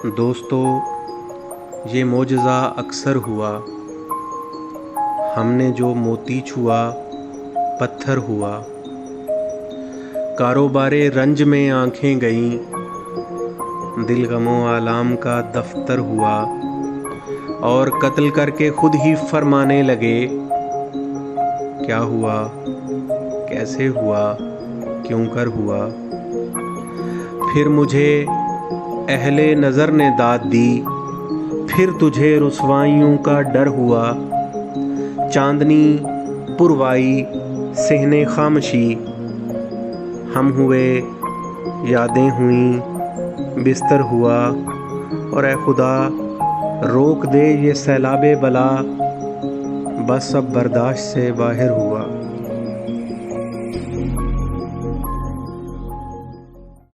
دوستو، یہ معجزہ اکثر ہوا، ہم نے جو موتی چھوا پتھر ہوا۔ کاروبار رنج میں آنکھیں گئیں، دل غم و آلام کا دفتر ہوا، اور قتل کر کے خود ہی فرمانے لگے، کیا ہوا، کیسے ہوا، کیوں کر ہوا۔ پھر مجھے اہل نظر نے داد دی، پھر تجھے رسوائیوں کا ڈر ہوا۔ چاندنی پروائی صحن خامشی، ہم ہوئے یادیں ہوئیں بستر ہوا، اور اے خدا روک دے یہ سیلاب بلا، بس اب برداشت سے باہر ہوا۔